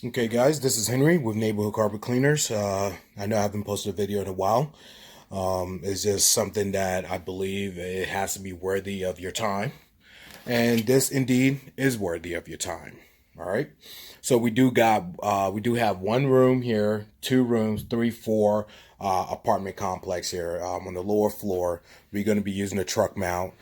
Okay, guys, this is Henry with Neighborhood Carpet Cleaners. I know I haven't posted a video in a while. It's just something that I believe it has to be worthy of your time. And this indeed is worthy of your time. All right. So we do have one room here, two rooms, three, four apartment complex here. On the lower floor, we're going to be using a truck mount.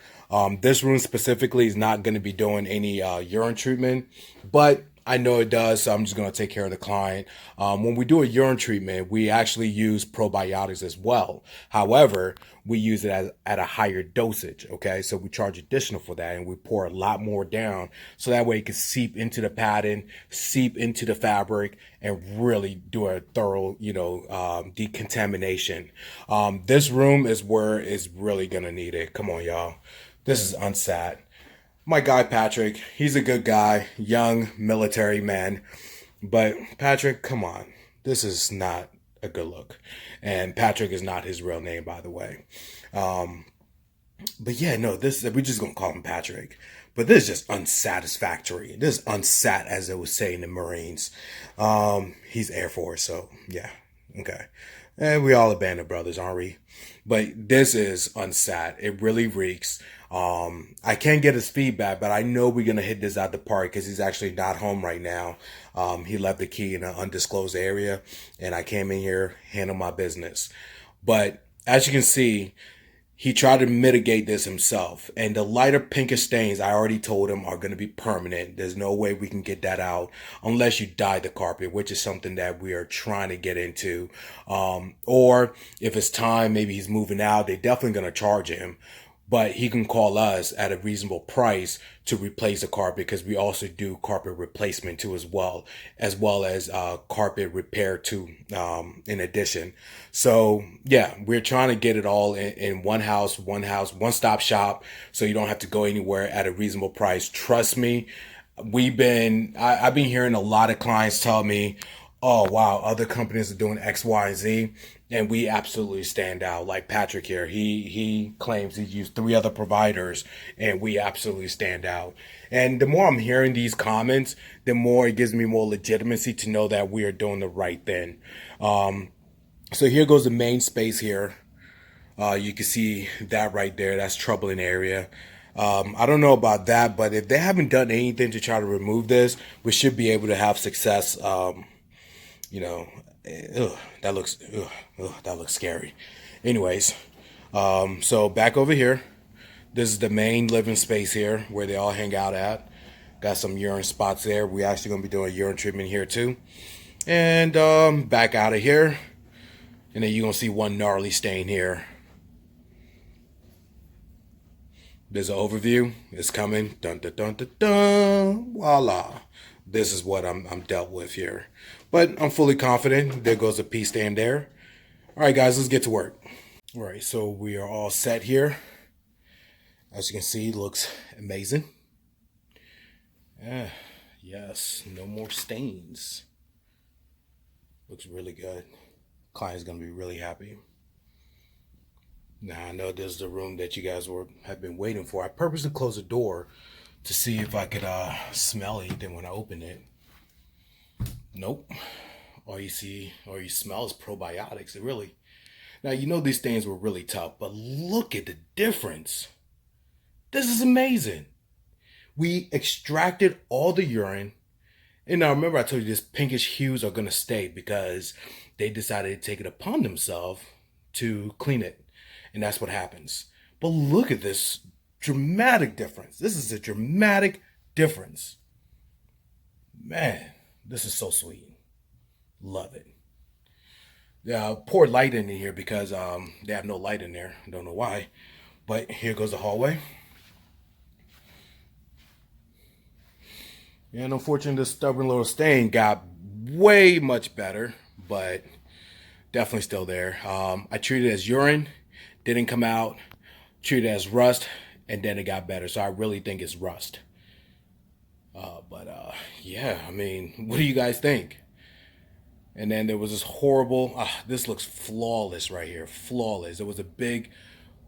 This room specifically is not going to be doing any urine treatment, but I know it does, so I'm just going to take care of the client. When we do a urine treatment, we actually use probiotics as well. However, we use it at a higher dosage, okay? So we charge additional for that, and we pour a lot more down, so that way it can seep into the padding, seep into the fabric, and really do a thorough, decontamination. This room is where it's really going to need it. Come on, y'all. This is unsat. My guy Patrick, he's a good guy, young military man. But Patrick, come on. This is not a good look. And Patrick is not his real name, by the way. Um, but yeah, no, this we're just gonna call him Patrick. But this is just unsatisfactory. This is unsat, as it was saying in the Marines. He's Air Force, so yeah, okay. And we all abandoned brothers, aren't we? But this is unsat. It really reeks. I can't get his feedback, but I know we're gonna hit this out the park because he's actually not home right now. He left the key in an undisclosed area, and I came in here, handle my business. But as you can see, he tried to mitigate this himself. And the lighter pinkish stains, I already told him, are going to be permanent. There's no way we can get that out unless you dye the carpet, which is something that we are trying to get into. Or if it's time, maybe he's moving out, they're definitely going to charge him. But he can call us at a reasonable price to replace the carpet, because we also do carpet replacement too, as well as carpet repair too, in addition. So yeah, we're trying to get it all in one stop shop, so you don't have to go anywhere, at a reasonable price. Trust me, I've been hearing a lot of clients tell me, oh wow, other companies are doing X, Y, and Z, and we absolutely stand out. Like Patrick here, he claims he's used three other providers, and we absolutely stand out. And the more I'm hearing these comments, the more it gives me more legitimacy to know that we are doing the right thing. So here goes the main space here. You can see that right there. That's troubling area. I don't know about that, but if they haven't done anything to try to remove this, we should be able to have success. You know, that looks scary. Anyways, so back over here, this is the main living space here where they all hang out at. Got some urine spots there. We actually gonna be doing a urine treatment here too. And back out of here, and then you're gonna see one gnarly stain here. There's an overview. It's coming. Dun dun dun dun dun. Voila. This is what I'm dealt with here. But I'm fully confident. There goes a pee stand there. All right, guys, let's get to work. All right, so we are all set here. As you can see, looks amazing. Yes, no more stains. Looks really good. Client's gonna be really happy. Now I know this is the room that you guys have been waiting for. I purposely closed the door to see if I could smell anything when I open it. Nope. All you see or you smell is probiotics. It really. Now you know these things were really tough, but look at the difference. This is amazing. We extracted all the urine. And now remember I told you this pinkish hues are gonna stay because they decided to take it upon themselves to clean it. And that's what happens. But look at this dramatic difference. This is a dramatic difference. Man, this is so sweet. Love it. Pour light in here because they have no light in there. Don't know why. But here goes the hallway. And unfortunately, this stubborn little stain got way much better, but definitely still there. I treated it as urine, didn't come out, treated it as rust, and then it got better. So I really think it's rust. But yeah, I mean, what do you guys think? And then there was this horrible, this looks flawless right here, flawless. There was a big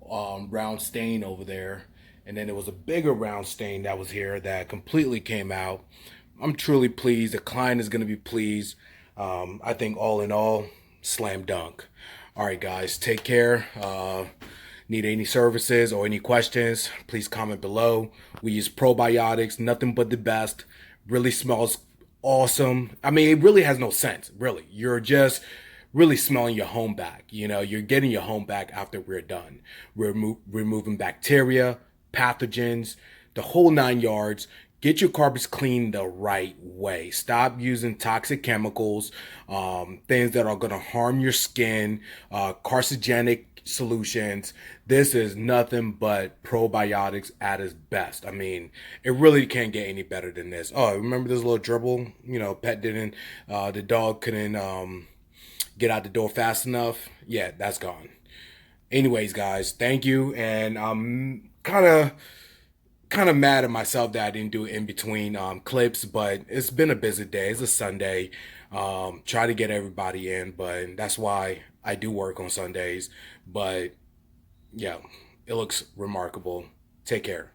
round stain over there. And then there was a bigger round stain that was here that completely came out. I'm truly pleased. The client is going to be pleased. I think all in all, slam dunk. All right, guys, take care. Need any services or any questions, please comment below. We use probiotics, nothing but the best. Really smells awesome. I mean, it really has no sense, really. You're just really smelling your home back. You know, you're getting your home back after we're done. We're removing bacteria, pathogens, the whole 9 yards. Get your carpets cleaned the right way. Stop using toxic chemicals, things that are going to harm your skin, carcinogenic solutions. This is nothing but probiotics at its best. I mean, it really can't get any better than this. Oh, remember this little dribble? You know, pet didn't, the dog couldn't get out the door fast enough. Yeah, that's gone. Anyways, guys, thank you. And I'm kind of mad at myself that I didn't do in between clips, but it's been a busy day. It's a Sunday. Try to get everybody in, but that's why I do work on Sundays. But yeah, it looks remarkable. Take care.